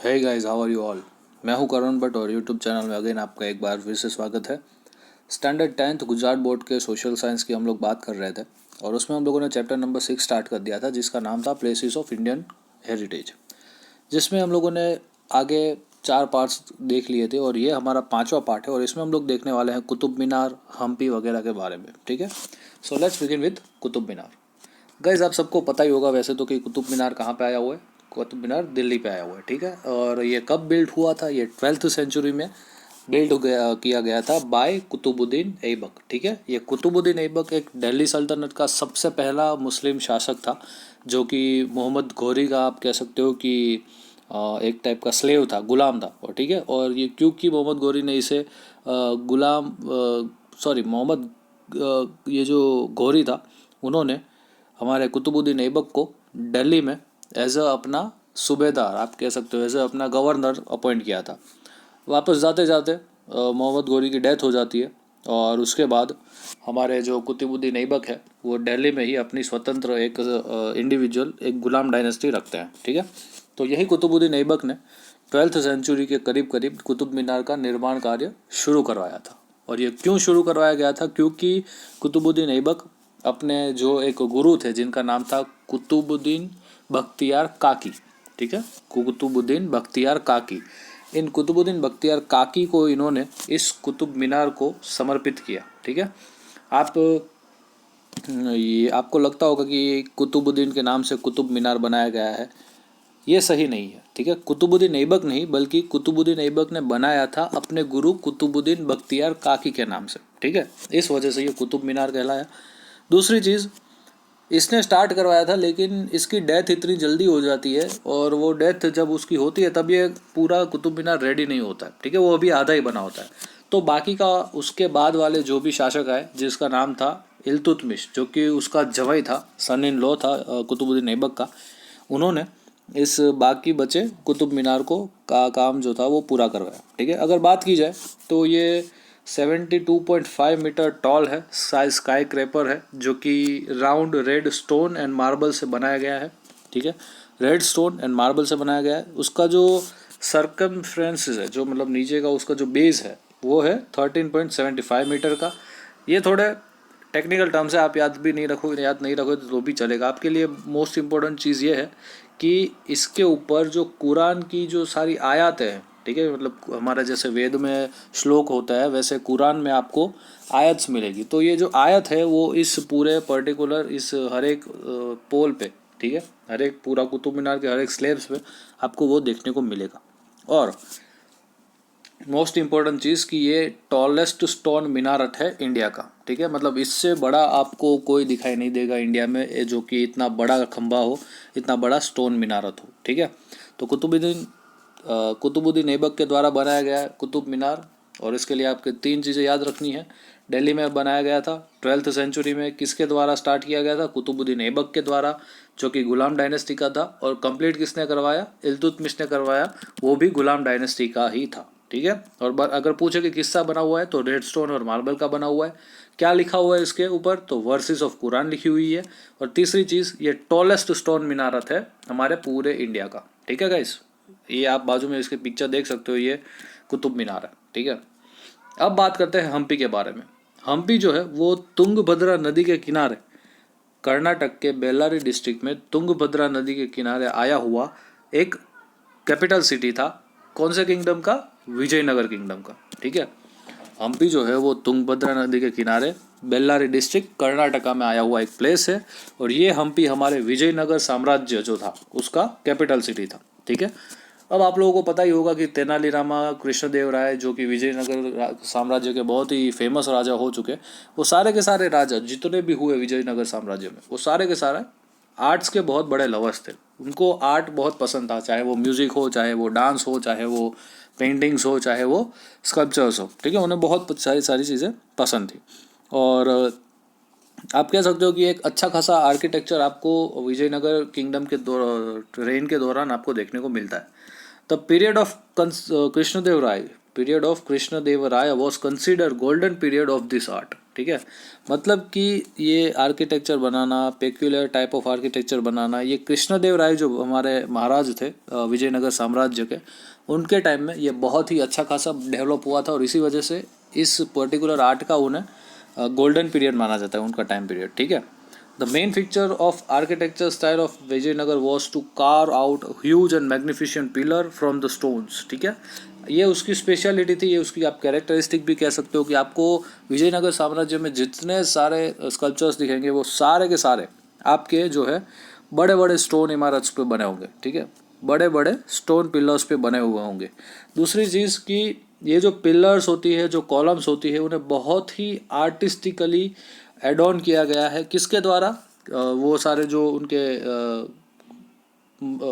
Hey guys, how are you all. मैं हूं करुण भट्ट और यूट्यूब चैनल में अगेन आपका एक बार फिर से स्वागत है। स्टैंडर्ड 10th गुजरात बोर्ड के सोशल साइंस की हम लोग बात कर रहे थे और उसमें हम लोगों ने चैप्टर नंबर 6 स्टार्ट कर दिया था, जिसका नाम था प्लेसेस ऑफ इंडियन हेरिटेज, जिसमें हम लोगों ने आगे 4 पार्ट्स देख लिए थे और ये हमारा 5वां पार्ट है और इसमें हम लोग देखने वाले हैं कुतुब मीनार, हम्पी वगैरह के बारे में। ठीक है, so let's begin with Qutub Minar. Guys, आप सबको पता ही होगा वैसे तो कि कुतुब मीनार कहाँ पे आया हुआ है। कुतुब मीनार दिल्ली पे आया हुआ है। ठीक है, और ये कब बिल्ड हुआ था? ये 12th सेंचुरी में बिल्ड किया गया था बाय कुतुबुद्दीन ऐबक। ठीक है, ये कुतुबुद्दीन ऐबक एक दिल्ली सल्तनत का सबसे पहला मुस्लिम शासक था, जो कि मोहम्मद घोरी का आप कह सकते हो कि एक टाइप का स्लेव था, गुलाम था। और ठीक है, और ये क्योंकि मोहम्मद घोरी ने इसे मोहम्मद ये जो घोरी था, उन्होंने हमारे कुतुबुद्दीन ऐबक को दिल्ली में एज अ अपना सूबेदार, आप कह सकते हो एज अ अपना गवर्नर अपॉइंट किया था। वापस जाते जाते मोहम्मद घोरी की डेथ हो जाती है और उसके बाद हमारे जो कुतुबुद्दीन ऐबक है वो दिल्ली में ही अपनी स्वतंत्र एक इंडिविजुअल एक गुलाम डायनेस्टी रखते हैं। ठीक है, तो यही कुतुबुद्दीन ऐबक ने 12th सेंचुरी के करीब करीब कुतुब मीनार का निर्माण कार्य शुरू करवाया था। और ये क्यों शुरू करवाया गया था? क्योंकि कुतुबुद्दीन ऐबक अपने जो एक गुरु थे जिनका नाम था कुतुबुद्दीन बख्तियार काकी। ठीक है, कुतुबुद्दीन बख्तियार काकी, इन कुतुबुद्दीन बख्तियार काकी को इन्होंने इस कुतुब मीनार को समर्पित किया। ठीक है, आप ये आपको लगता होगा कि कुतुबुद्दीन के नाम से कुतुब मीनार बनाया गया है, ये सही नहीं है। ठीक है, कुतुबुद्दीन ऐबक नहीं बल्कि कुतुबुद्दीन ऐबक ने बनाया था अपने गुरु कुतुबुद्दीन बख्तियार काकी के नाम से। ठीक है, इस वजह से ये कुतुब मीनार कहलाया। दूसरी चीज़, इसने स्टार्ट करवाया था लेकिन इसकी डेथ इतनी जल्दी हो जाती है और वो डेथ जब उसकी होती है तब ये पूरा कुतुब मीनार रेडी नहीं होता है। ठीक है, वो अभी आधा ही बना होता है। तो बाकी का उसके बाद वाले जो भी शासक आए, जिसका नाम था इल्तुतमिश, जो कि उसका जवाई था, सन इन लॉ था कुतुबुद्दीन ऐबक का, उन्होंने इस बाकी बचे कुतुब मीनार को का काम जो था वो पूरा करवाया। ठीक है, अगर बात की जाए तो ये 72.5 मीटर टॉल है, स्काई क्रेपर है, जो कि round red stone and marble से बनाया गया है। ठीक है, रेड स्टोन एंड मार्बल से बनाया गया है। उसका जो सरकमफ्रेंस है, जो मतलब नीचे का उसका जो बेस है, वो है 13.75 मीटर का। ये थोड़े टेक्निकल टर्म्स है, आप याद नहीं रखोगे तो भी चलेगा। आपके लिए मोस्ट इम्पोर्टेंट चीज़ ये है कि इसके ऊपर जो कुरान की जो सारी आयत है, ठीक है, मतलब हमारा जैसे वेद में श्लोक होता है वैसे कुरान में आपको आयत्स मिलेगी। तो ये जो आयत है वो इस पूरे पर्टिकुलर इस हर एक पोल पे, ठीक है, हर एक पूरा कुतुब मीनार के हर एक स्लैब्स पे आपको वो देखने को मिलेगा। और मोस्ट इम्पोर्टेंट चीज़ कि ये टॉलेस्ट स्टोन मीनारत है इंडिया का। ठीक है, मतलब इससे बड़ा आपको कोई दिखाई नहीं देगा इंडिया में, जो कि इतना बड़ा खंबा हो, इतना बड़ा स्टोन मीनारत हो। ठीक है, तो कुतुबुद्दीन ऐबक के द्वारा बनाया गया है कुतुब मीनार। और इसके लिए आपके 3 चीज़ें याद रखनी है। दिल्ली में बनाया गया था 12th सेंचुरी में। किसके द्वारा स्टार्ट किया गया था? कुतुबुद्दीन ऐबक के द्वारा, जो कि गुलाम डायनेस्टी का था। और कंप्लीट किसने करवाया? इल्तुतमिश ने करवाया, वो भी गुलाम डायनेस्टी का ही था। ठीक है, और अगर पूछे कि किसका बना हुआ है तो रेड स्टोन और मार्बल का बना हुआ है। क्या लिखा हुआ है इसके ऊपर? तो वर्सेस ऑफ कुरान लिखी हुई है। और तीसरी चीज़, ये टॉलेस्ट स्टोन मीनारत है हमारे पूरे इंडिया का। ठीक है गाइस, ये आप बाजू में इसके पिक्चर देख सकते हो, ये कुतुब मीनार है। ठीक है, अब बात करते हैं हम्पी के बारे में। हम्पी जो है वो तुंगभद्रा नदी के किनारे, कर्नाटक के बेल्लारी डिस्ट्रिक्ट में तुंगभद्रा नदी के किनारे आया हुआ एक कैपिटल सिटी था। कौन से किंगडम का? विजयनगर किंगडम का। ठीक है, हम्पी जो है वो तुंगभद्रा नदी के किनारे बेल्लारी डिस्ट्रिक्ट कर्नाटका में आया हुआ एक प्लेस है। और ये हम्पी हमारे विजयनगर साम्राज्य जो था उसका कैपिटल सिटी था। ठीक है, अब आप लोगों को पता ही होगा कि तेनालीरामा कृष्णदेवराय, जो कि विजयनगर साम्राज्य के बहुत ही फेमस राजा हो चुके, वो सारे के सारे राजा जितने भी हुए विजयनगर साम्राज्य में, वो सारे के सारे आर्ट्स के बहुत बड़े लवर्स थे। उनको आर्ट बहुत पसंद था, चाहे वो म्यूज़िक हो, चाहे वो डांस हो, चाहे वो पेंटिंग्स हो, चाहे वो स्कल्पचर्स हो। ठीक है, उन्हें बहुत सारी चीज़ें पसंद थी। और आप कह सकते हो कि एक अच्छा खासा आर्किटेक्चर आपको विजयनगर किंगडम के रेन के दौरान आपको देखने को मिलता है। The period of Krishnadevaraya was consider golden period of this art. ठीक है। मतलब कि ये आर्किटेक्चर बनाना, पेक्यूलर टाइप ऑफ आर्किटेक्चर बनाना, ये कृष्णदेव राय जो हमारे महाराज थे विजयनगर साम्राज्य के, उनके टाइम में ये बहुत ही अच्छा खासा डेवलप हुआ था, और इसी वजह से इस पर्टिकुलर आर्ट का उन्हें गोल्डन पीरियड माना जाता है, उनका टाइम पीरियड, ठीक है। The main feature of architecture style of Vijayanagar was to carve out huge and magnificent pillar from the stones, ठीक है। ये उसकी स्पेशलिटी थी, ये उसकी आप कैरेक्टरिस्टिक भी कह सकते हो कि आपको विजयनगर साम्राज्य में जितने सारे स्कल्पचर्स दिखेंगे वो सारे के सारे आपके जो है बड़े बड़े स्टोन इमारत पे बने होंगे, ठीक है, बड़े बड़े स्टोन पिलर्स पे बने हुए होंगे। दूसरी चीज़ कि ये जो पिलर्स होती है, जो कॉलम्स होती है, उन्हें बहुत ही आर्टिस्टिकली एड ऑन किया गया है। किसके द्वारा? वो सारे जो उनके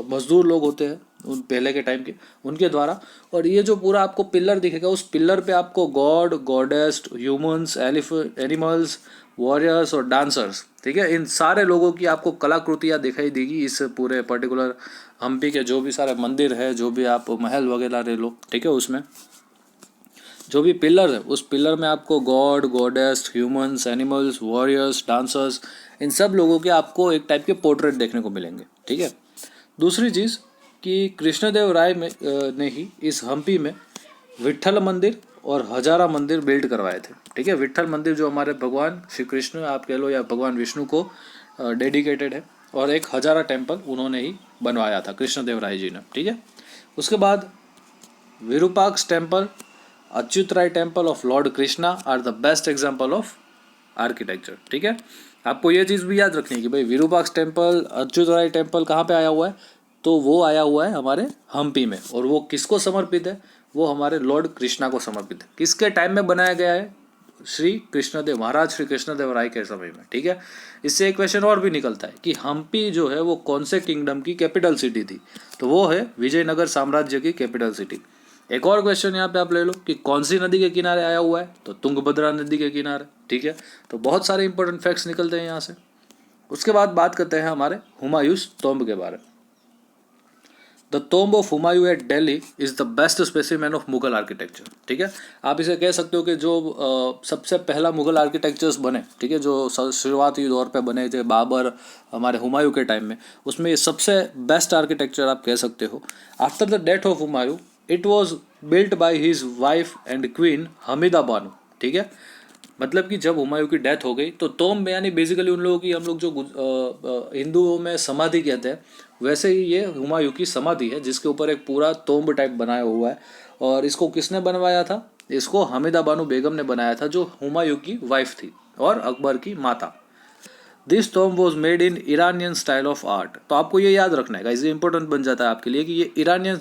मजदूर लोग होते हैं उन पहले के टाइम के, उनके द्वारा। और ये जो पूरा आपको पिलर दिखेगा, उस पिलर पे आपको god, goddess, humans, animals, warriors और डांसर्स, ठीक है, इन सारे लोगों की आपको कलाकृतियाँ दिखाई देगी इस पूरे पर्टिकुलर हम्पी के जो भी सारे मंदिर है, जो भी आप महल वगैरह ले लो, ठीक है, उसमें जो भी पिलर है उस पिलर में आपको god, goddess, humans, animals, warriors, dancers, इन सब लोगों के आपको एक टाइप के पोर्ट्रेट देखने को मिलेंगे, ठीक है। दूसरी चीज़ कि कृष्णदेव राय ने ही इस हम्पी में विट्ठल मंदिर और हजारा मंदिर बिल्ड करवाए थे, ठीक है। विट्ठल मंदिर जो हमारे भगवान श्री कृष्ण आप कह लो या भगवान विष्णु को डेडिकेटेड है, और एक हजारा टेम्पल उन्होंने ही बनवाया था कृष्णदेव राय जी ने, ठीक है। उसके बाद Virupaksha temple, Achyuta Raya temple of lord Krishna are the best example of architecture, ठीक है। आपको ये चीज़ भी याद रखनी है कि भाई विरूपाक्ष टेम्पल, अच्युत राय टेम्पल कहाँ पे आया हुआ है, तो वो आया हुआ है हमारे हम्पी में, और वो किसको समर्पित है? वो हमारे लॉर्ड कृष्णा को समर्पित है। किसके टाइम में बनाया गया है? श्री कृष्णदेव, महाराज श्री कृष्णदेव राय के समय में, ठीक है। इससे एक क्वेश्चन और भी निकलता है कि हम्पी जो है वो कौन से किंगडम की कैपिटल सिटी थी, तो वो है विजयनगर साम्राज्य की कैपिटल सिटी। एक और क्वेश्चन यहाँ पे आप ले लो कि कौन सी नदी के किनारे आया हुआ है, तो तुंगभद्रा नदी के किनारे, ठीक है। तो बहुत सारे इंपॉर्टेंट फैक्ट्स निकलते हैं यहाँ से। उसके बाद बात करते हैं हमारे हुमायूंस टॉम्ब के बारे में। The tomb of Humayun at Delhi is the best specimen of Mughal architecture, ठीक है। आप इसे कह सकते हो कि जो सबसे पहला मुगल आर्किटेक्चर्स बने, ठीक है, जो शुरुआती दौर पे बने थे बाबर, हमारे हुमायूं के टाइम में, उसमें ये सबसे बेस्ट आर्किटेक्चर आप कह सकते हो। After the death of Humayun it was built by his wife and queen Hamida Bano, ठीक है। मतलब कि जब हुमायूं की डेथ हो गई तो टॉम्ब यानी बेसिकली उन लोगों की, हम लोग जो हिंदुओं में समाधि कहते हैं, वैसे ही ये हुमायूं की समाधि है जिसके ऊपर एक पूरा टॉम्ब टाइप बनाया हुआ है। और इसको किसने बनवाया था? इसको हमीदा बानो बेगम ने बनाया था, जो हुमायूं की वाइफ थी और अकबर की माता। This tomb was made in Iranian style of art. तो आपको ये याद रखना है, ये इंपॉर्टेंट बन जाता है आपके लिए कि ये ईरानियन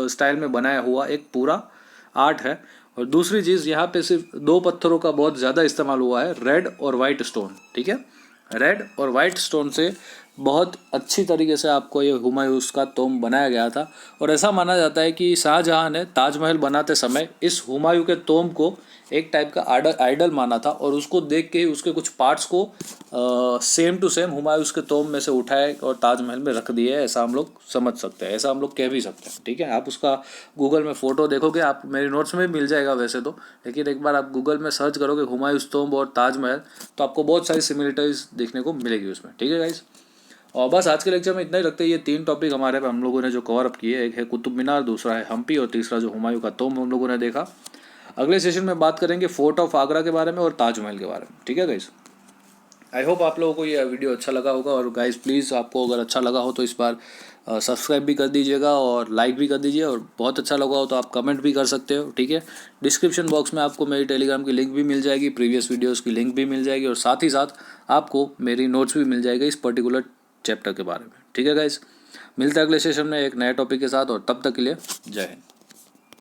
स्टाइल में बनाया हुआ एक पूरा आर्ट है। और दूसरी चीज़, यहाँ पे सिर्फ दो पत्थरों का बहुत ज़्यादा इस्तेमाल हुआ है, रेड और वाइट स्टोन, ठीक है। रेड और वाइट स्टोन से बहुत अच्छी तरीके से आपको ये हुमायूं का टॉम्ब बनाया गया था। और ऐसा माना जाता है कि शाहजहां ने ताजमहल बनाते समय इस हुमायूं के टॉम्ब को एक टाइप का आइडल माना था, और उसको देख के ही उसके कुछ पार्ट्स को सेम टू सेम हुमायूं के टॉम्ब में से उठाए और ताजमहल में रख दिए, ऐसा हम लोग समझ सकते हैं, ऐसा हम लोग कह भी सकते हैं, ठीक है। आप उसका गूगल में फ़ोटो देखोगे, आप मेरी नोट्स में मिल जाएगा वैसे तो, लेकिन एक बार आप गूगल में सर्च करोगे हुमायूं टॉम्ब और ताजमहल, तो आपको बहुत सारी सिमिलरिटीज देखने को मिलेगी उसमें, ठीक है गाइस। और बस आज के लेक्चर में इतना ही रखते हैं। ये 3 टॉपिक हमारे हम लोगों ने जो कवर अप किए, एक है कुतुब मीनार, दूसरा है हम्पी, और तीसरा जो हुमायूं का टॉम्ब हम लोगों ने देखा। अगले सेशन में बात करेंगे फोर्ट ऑफ आगरा के बारे में और ताजमहल के बारे में, ठीक है गाइस। आई होप आप लोगों को ये वीडियो अच्छा लगा होगा। और गाइस प्लीज़, आपको अगर अच्छा लगा हो तो इस बार सब्सक्राइब भी कर दीजिएगा और लाइक भी कर दीजिए, और बहुत अच्छा लगा हो तो आप कमेंट भी कर सकते हो, ठीक है। डिस्क्रिप्शन बॉक्स में आपको मेरी टेलीग्राम की लिंक भी मिल जाएगी, प्रीवियस वीडियोज़ की लिंक भी मिल जाएगी, और साथ ही साथ आपको मेरी नोट्स भी मिल जाएगी इस पर्टिकुलर चैप्टर के बारे में, ठीक है गाइस। मिलते हैं अगले सेशन में एक नए टॉपिक के साथ, और तब तक के लिए जय हिंद।